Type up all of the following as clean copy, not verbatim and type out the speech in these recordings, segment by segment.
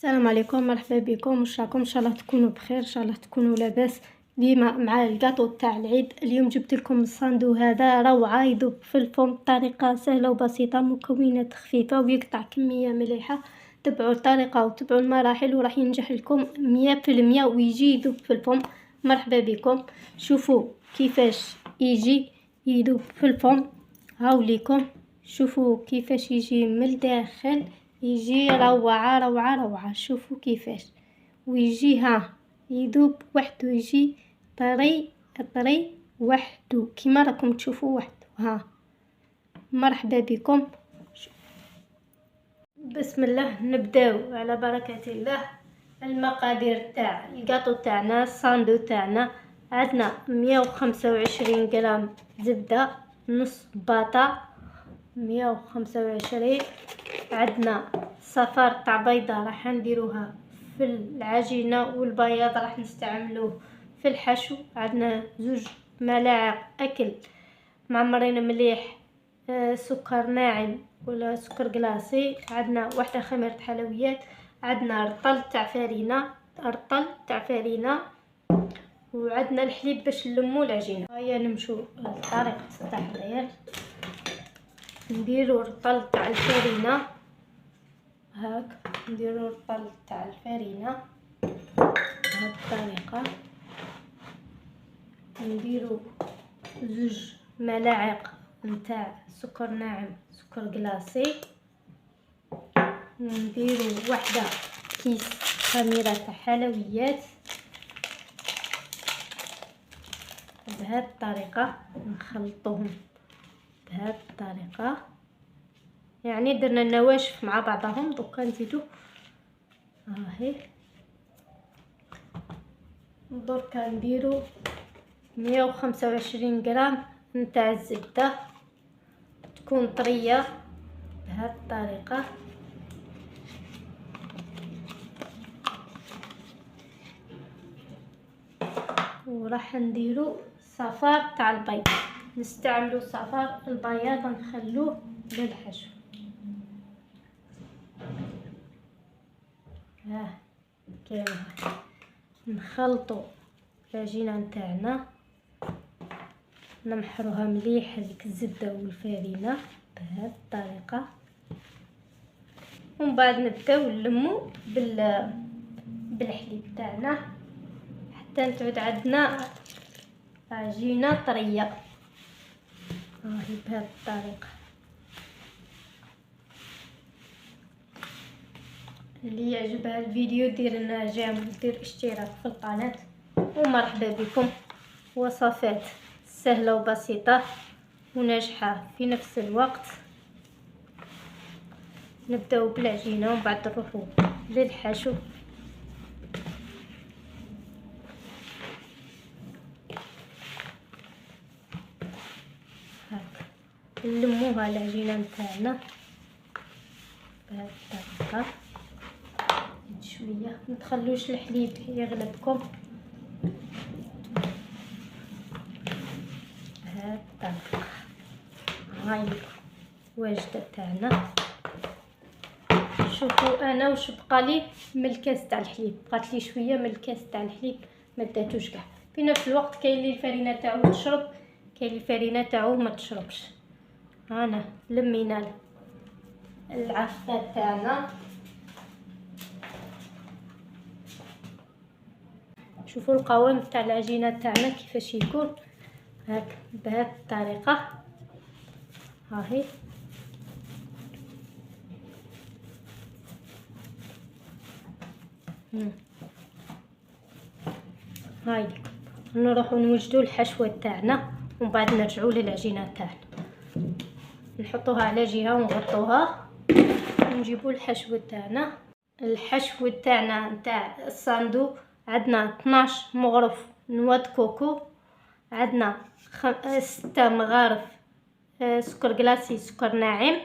السلام عليكم، مرحبا بكم. واش راكم؟ ان شاء الله تكونوا بخير، ان شاء الله تكونوا لاباس. ديما مع الكاطو تاع العيد. اليوم جبت لكم الصندوق هذا روعه، يذوب في الفم بطريقه سهله وبسيطه، مكونات خفيفه ويقطع كميه مليحه. تبعوا الطريقه وتبعوا المراحل وراح ينجح لكم 100% ويجي يذوب في الفم. مرحبا بكم. شوفوا كيفاش يجي يذوب في الفم. هاوليكم شوفوا كيفاش يجي من الداخل، يجي روعة روعة روعة. شوفوا كيفاش ويجي يذوب وحده، يجي طري طري وحده كيما راكم تشوفوا وحده. مرحبا بكم. بسم الله، نبداو على بركة الله. المقادير تاع الكاطو تاعنا، الصندوق تاعنا، عندنا 125 غرام زبدة، نص باطا 125. عندنا صفار تاع بيضة راح نديروها في العجينة، والبياض راح نستعملوه في الحشو. عندنا 2 ملاعق اكل معمرين مليح، سكر ناعم ولا سكر كلاصي. عندنا 1 خميرة حلويات. عندنا رطل تاع فرينة، وعندنا الحليب باش نلمو العجينه. هيا نمشو لطريقه التحضير. نديرو الرطل تاع الفرينه، نديرو الرطل تاع الفرينه بهذه الطريقه. نديرو 2 ملاعق نتاع سكر ناعم سكر كلاصي. نديرو 1 كيس خميره تاع حلويات بهذه الطريقه. نخلطوهم بهذه الطريقه، يعني درنا النواشف مع بعضهم. دوكا نزيدو دركا نديرو 125 غرام نتاع الزبده، تكون طريه بهذه الطريقه. وراح نديرو صفار تاع البيض، نستعملو صفار البياض نخلوه للحشو. كيما نخلطو العجينه نتاعنا، نمحروها مليح هذيك الزبده والفرينه بهذه الطريقه. ومن بعد نبداو نلمو بالحليب تاعنا حتى تعود عندنا عجينه طريه. بهذه الطريقه. اللي يعجبها الفيديو دير لنا اعجاب ودير اشتراك في القناه. ومرحبا بكم. وصفات سهله وبسيطه وناجحه في نفس الوقت. نبداو بالعجينه ومن بعد نروحو للحشو. نلموها العجينه نتاعنا بهذه الطريقه شويه، متخلوش الحليب يغلبكم بهذه الطريقه. هاي الواجده تاعنا. شوفوا انا واش بقالي من الكاس تاع الحليب، بقات لي شويه من الكاس تاع الحليب ما داتوش كاع. في نفس الوقت كاين اللي الفرينه تاعو تشرب، كاين اللي الفرينه تاعو ما تشربش. هنا لمينا العفه تاعنا. شوفوا القوام تاع العجينه تاعنا كيفاش يكون بهذه الطريقه. هاي نروحو نوجدو الحشوه تاعنا ومن بعد نرجعو للعجينه تاعنا، نحطوها على جهه ونغطوها ونجيبو الحشوه تاعنا. الحشو تاعنا نتاع الصندوق عندنا 12 مغرف نواه كوكو، عندنا 6 مغارف سكر كلاصي سكر ناعم.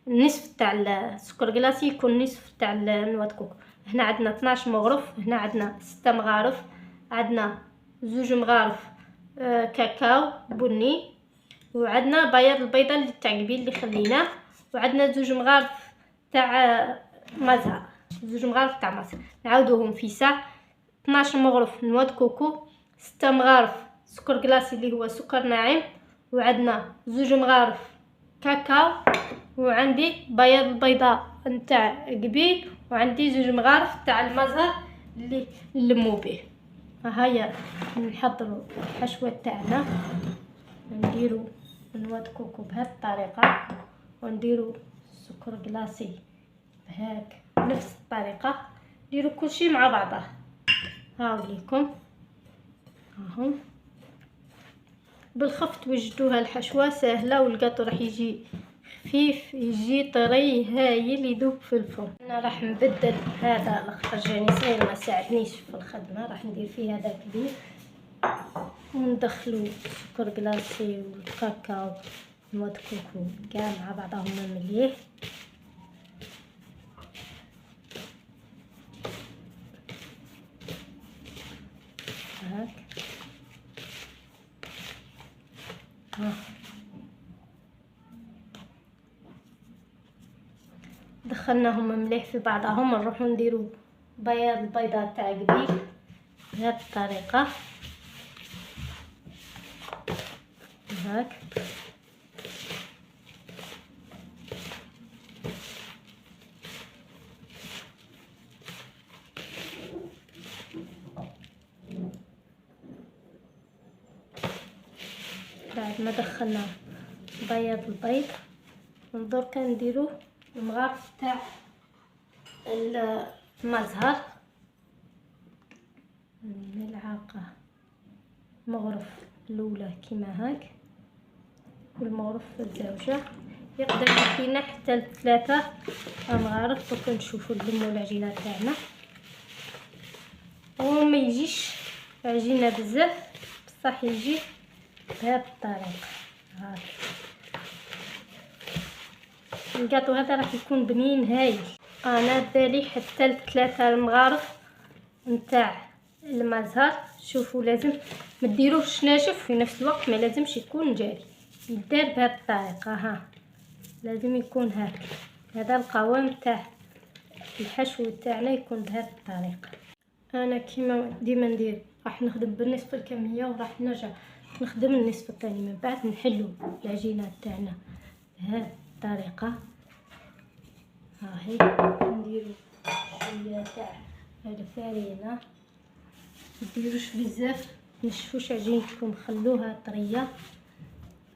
النصف تاع السكر كلاصي يكون نصف تاع نواه كوكو. هنا عندنا 12 مغرف، هنا عندنا 6 مغارف. عندنا 2 مغارف كاكاو بني، وعندنا بياض البيضه اللي تاع قبيل اللي خليناه، وعندنا 2 مغارف تاع مزهر. 2 مغارف تاع مصر. نعاودوهم في ساع: 12 مغرف نواه كوكو، 6 مغارف سكر كلاصي اللي هو سكر ناعم، وعندنا 2 مغارف كاكاو، وعندي بياض البيضاء نتاع قبيل، وعندي 2 مغارف تاع المزهر اللي نلمو به. هيا نحضروا الحشوه تاعنا. نديروا نواه كوكو بهذه الطريقه، ونديروا سكر كلاصي بهاك نفس الطريقه. نديروا كلشي مع بعضه. هاوليكم هاهم بالخف توجدوها. الحشوه سهله والقاطو راح يجي خفيف، يجي طري هايل يذوب في الفرن. انا راح نبدل هذا الاخضر جاني صغير ما ساعدنيش في الخدمه، راح ندير فيه هذا كبير، وندخلو سكر كلاصي والكاكاو نواه كوكو كاع مع بعضهم مليح. هاك دخلناهم مليح في بعضهم. نروحو نديرو بياض البيضة تاع قبيل بهذه الطريقه. هاك بعد ما دخلنا بياض البيض دركا نديرو المغارف تاع المزهر. ملعقه مغرف الاولى كيما هاك، والمغرف الزوجه. يقدر يكفينا حتى 3 مغارف. دوك نشوفوا نلموا العجينه تاعنا وما يجيش عجينه بزاف، بصح يجي بهذه الطريقه. هاك الكاطو هذا راح يكون بنين هايل. انا دالي حتى 3 المغارف نتاع المزهر. شوفوا لازم ما ديروهش ناشف، في نفس الوقت ما لازمش يكون جاري، يدار بهذه الطريقه. ها لازم يكون هاك. هذا القوام تاع الحشو تاعنا يكون بهذه الطريقه. انا كيما ديما ندير راح نخدم بالنصف الكميه، وراح نرجع نخدم النصف الثاني. من بعد نحلو العجينه تاعنا بهذه الطريقه. هاهي نديرو شويه تاع الفرينه، مديروش بزاف، منشفوش عجينتكم، خلوها طريه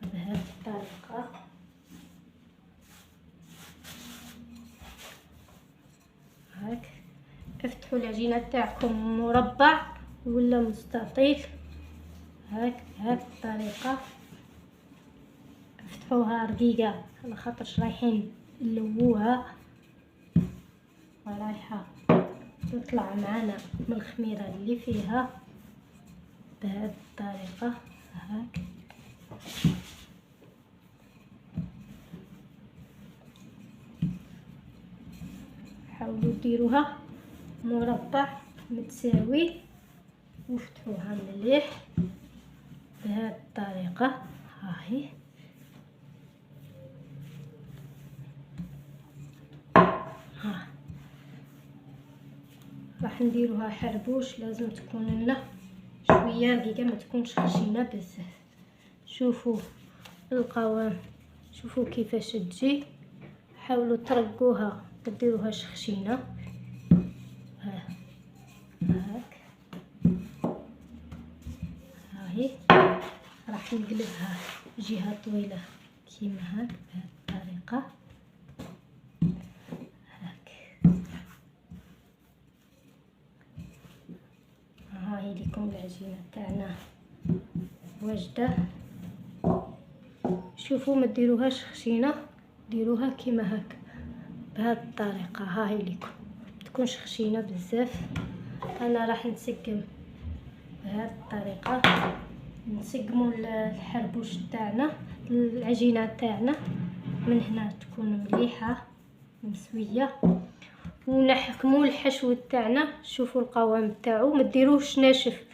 بهذه الطريقه. هاك افتحوا العجينه تاعكم مربع ولا مستطيل، هاك بهذه الطريقه. افتحوها رقيقه على خاطرش رايحين نلووها، ورايحه تطلع معنا من الخميره اللي فيها بهذه الطريقه. هاك حاولوا ديروها مربع متساوي وافتحوها مليح بهذه الطريقه. هاهي ها راح نديروها حربوش، لازم تكون لنا شويه رقيقه، ما تكونش خشينه بزاف. شوفوا القوام، شوفوا كيفاش تجي. حاولوا ترقوها ما ديروهاش خشينه. هاك هاهي راح نقلبها جهه طويله كيما هاك بهذه الطريقه. هاهي لكم العجينه تاعنا واجده. شوفوا ما ديروهاش خشينه، ديروها كيما هاك بهذه الطريقه. هاهي لكم تكونش خشينه بزاف. انا راح نسقم بهذه الطريقه، نسقموا الحربوش تاعنا، العجينه تاعنا من هنا تكون مليحه مسويه، ونحكموا الحشو تاعنا. شوفوا القوام تاعو، ما ديروهش ناشف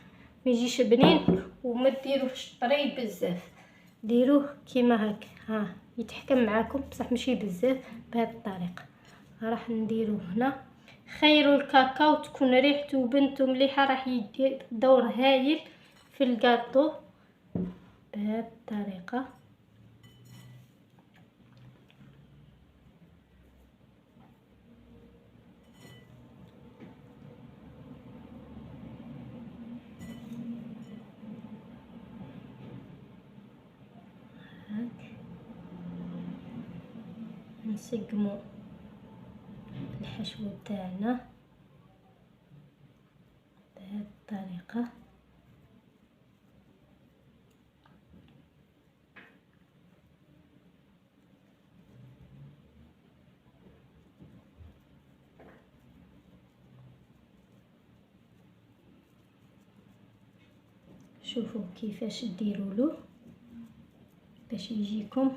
ما يجيش بنين، وما ديروهش طري بزاف، ديروه كيما هاك. ها يتحكم معاكم بصح ماشي بزاف. بهذه الطريقه راح نديرو هنا خيروا الكاكاو تكون ريحته وبنته مليحه، راح يدي دور هايل في الكاطو بهذه الطريقه. نسقمو الحشو تاعنا بهذه الطريقه. شوفوا كيفاش ديروا له باش يجيكم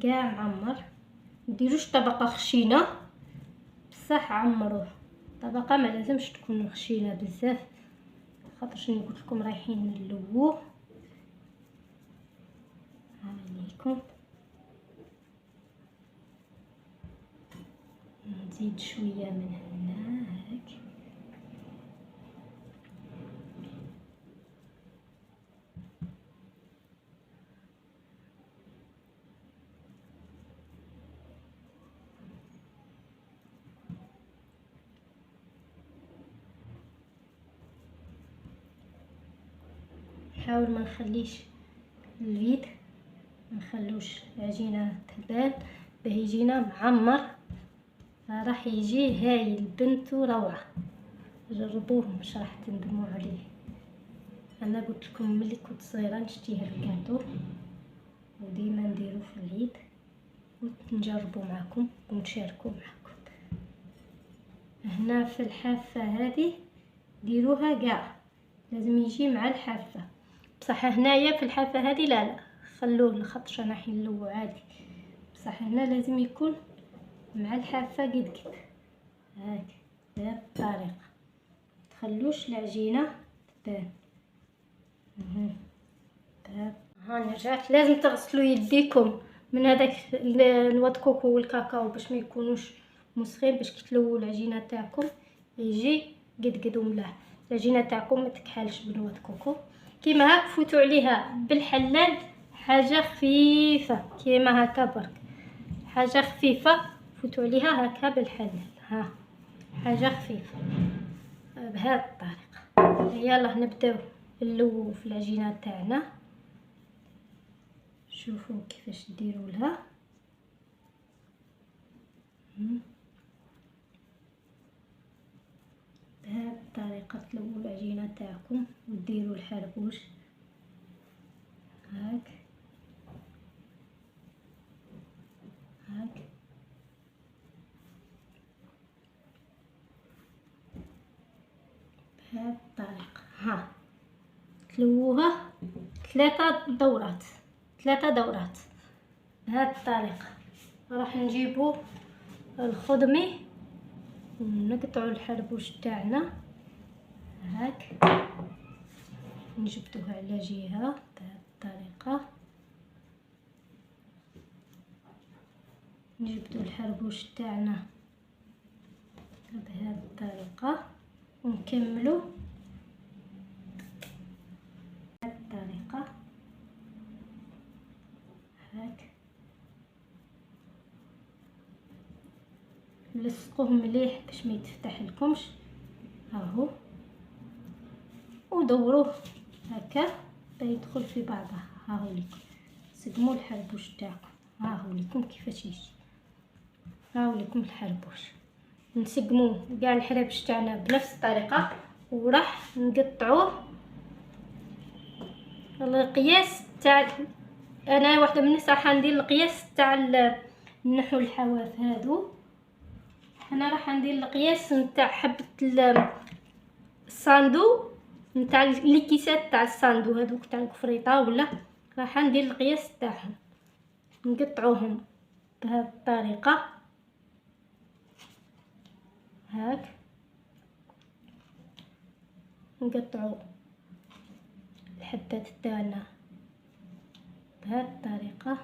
كاع معمر. مديروش طبقه خشينه بصح عمروه. طبقه ما لازمش تكون خشينه بزاف، خاطر شنو قلت لكم رايحين نلووه. عليكم نزيد شويه من هنا هاك. نحاول ما نخليش الفيد، ما نخلوش العجينه تبان باه يجينا معمر، راح يجي هايل بنته روعه. جربوه مش راح تندموا عليه. انا قلت لكم ملي كنت صغيره نشتي هذا الكاطو وديما نديرو في العيد، ونجربوا معكم ونشاركوا معكم. هنا في الحافه هذه ديروها كاع، لازم يجي مع الحافه. بصح هنايا في الحافه هذه لا خلوه لخاطر انا حنلو عادي، بصح هنا لازم يكون مع الحافه قد هاك بهذه الطريقه. تخلوش العجينه تبان. هاني رجعت. لازم تغسلوا يديكم من هذاك نواه الكوكو والكاكاو باش ما يكونوش مسخين، باش كتلووا العجينه تاعكم يجي قد وملاح. العجينه تاعكم ما تكحلش بنواه الكوكو. كيما هاك فوتوا عليها بالحلال حاجه خفيفه كيما هكا برك، حاجه خفيفه فوتوا عليها هكا بالحلال. ها حاجه خفيفه بهذه الطريقه. يلا نبداو نلوو في العجينه تاعنا. شوفوا كيفاش ديروا لها. بهذه الطريقه تلووا العجينه تاعكم وديروا الحربوش هاك هاك. بهذه الطريقه ها تلووها 3 دورات بهذه الطريقه. راح نجيبو الخدمي ونقطعوا الحربوش تاعنا هاك، نجبدوه على جهه بهذه الطريقه. نجبدو الحربوش تاعنا بهذه الطريقه ونكملو بهذه الطريقه هاك. لصقوه مليح باش ما يتفتح لكمش اهو، ودوروه هكا يدخل في بعضه. ها هو لكم سقموا الحربوش تاعكم، ها هو لكم كيفاش يجي. ها هو لكم الحربوش. نسقموه كاع الحرابش تاعنا بنفس الطريقه، وراح نقطعوه القياس تاع. انا واحده من الناس راح ندير القياس تاع نحو الحواف هادو. انا راح ندير القياس نتاع حبه الصاندو نتاع لي كيسات تاع الصاندو هذوك تاع الكفريطه، ولا راح ندير القياس تاعهم. نقطعوهم بهذه الطريقه هاك. نقطعوا الحبات تاعنا بهذه الطريقه،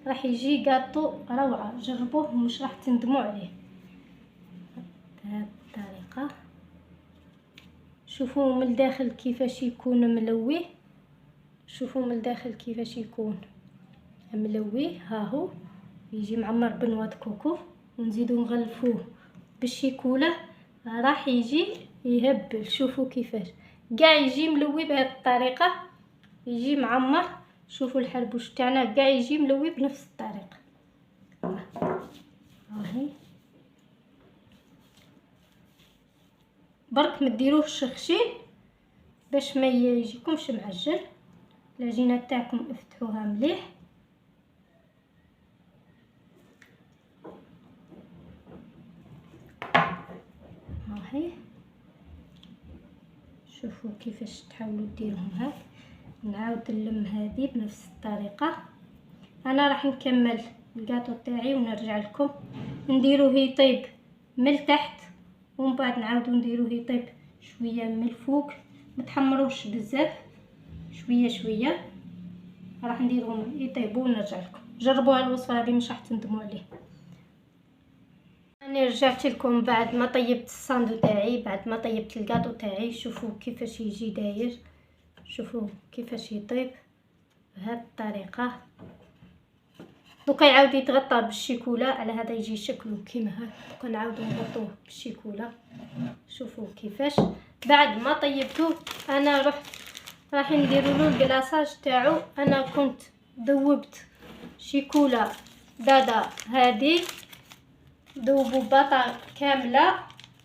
راح يجي قاطو روعه. جربوه مش راح تندموا عليه. شوفوا من الداخل كيفاش يكون ملوي. شوفوا من الداخل كيفاش يكون ملوي. ها هو يجي معمر بنواه كوكو، ونزيدو نغلفوه بالشيكولا راح يجي يهبل. شوفوا كيفاش كاع يجي ملوي بهذه الطريقه، يجي معمر. شوفوا الحربوش تاعنا كاع يجي ملوي بنفس الطريقه. هاهي برك ما ديروهش خشين باش ما يجيكمش معجل. العجينه تاعكم افتحوها مليح. هاهي شوفوا كيفاش تحاولوا ديروهم هاك. نعاود نلم هذه بنفس الطريقه. انا راح نكمل الكاطو تاعي ونرجع لكم. نديروه يطيب من التحت ومن بعد نعاودو نديروه يطيب شويه من الفوق. ما تحمروش بزاف، شويه شويه راح نديرهم يطيبوا ونرجع لكم. جربوا الوصفه هذه مش راح تندموا عليها. انا رجعت لكم بعد ما طيبت الصاندو تاعي، بعد ما طيبت الكاطو تاعي. شوفوا كيفاش يجي داير، شوفوا كيفاش يطيب بهذه الطريقه. دوكا يعاود يتغطى بالشيكولا، على هذا يجي شكله كيما هكا. دوكا نعاودو نغطوه بالشيكولا. شوفوا كيفاش بعد ما طيبته انا راح نديروا له الكلاصاج تاعو. انا كنت ذوبت شيكولا دادا هذه، ذوبوا باطا كامله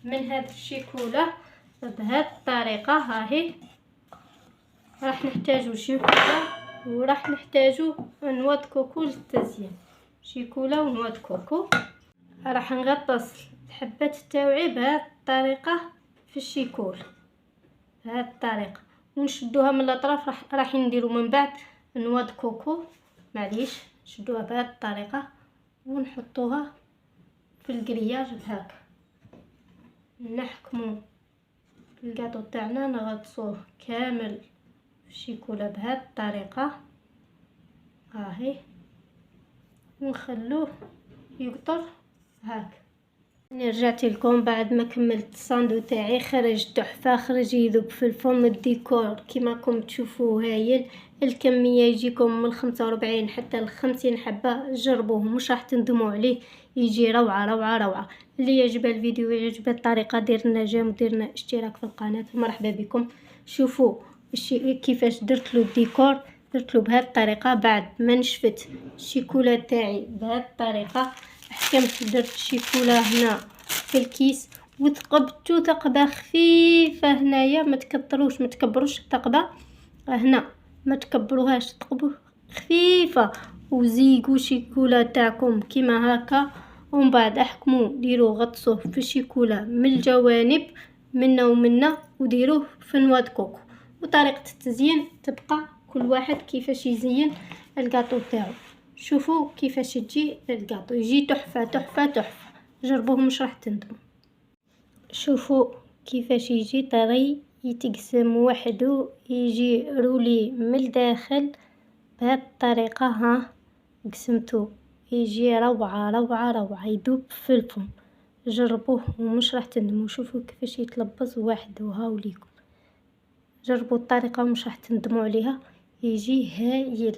من هذه الشيكولا بهذه الطريقه. هاهي راح نحتاجو شيكولا وراح نحتاجو نواه كوكو للتزيين. شيكولا ونواه كوكو. راح نغطس الحبات تاوعي بهذه الطريقه في الشيكول بهذه الطريقه، ونشدوها من الاطراف. راح نديرو من بعد نواه كوكو، معليش نشدوها بهذه الطريقه ونحطوها في الكرياج هكا. نحكمو الكاطو تاعنا نغطسوه كامل في الشيكولا بهذه الطريقه. هاهي ونخلوه يقطر هاك. انا رجعت لكم بعد ما كملت الصاندو تاعي. خرج تحفه، خرج يذوب في الفم. الديكور كيما راكم تشوفوه هايل. الكميه يجيكم من 45 حتى ل50 حبه. جربوه مش راح تندموا عليه، يجي روعه روعه روعه. اللي يعجبه الفيديو ويعجبه الطريقه دير لنا جيم ودير لنا اشتراك في القناه. مرحبا بكم. شوفوا كيفاش درت له الديكور. درت له بهذه الطريقه بعد ما نشفت الشيكولا تاعي بهذه الطريقه. حكمت درت الشيكولا هنا في الكيس وثقبتو ثقبه خفيفه. هنايا ما تكتروش ما تكبروش الثقبه هنا، ما تكبروهاش، ثقبوا خفيفه. وزيقوا شيكولا تاعكم كيما هكا. ومن بعد احكموا ديروا غطسوه في الشيكولا من الجوانب منا ومنا، وديروه في نواه كوكو. وطريقه التزيين تبقى كل واحد كيفاش يزين الكاطو تاعو. شوفوا كيفاش تجي الكاطو، يجي تحفه تحفه تحفه. جربوه مش راح تندموا. شوفوا كيفاش يجي طري، يتقسم وحده، يجي رولي من الداخل بهذه الطريقه. ها قسمته يجي روعه روعه روعه، يذوب في الفم. جربوه ومش راح تندموا. شوفوا كيفاش يتلبس وحده. هاوليكم جربوا الطريقه ومش راح تندموا عليها، يجي هايل.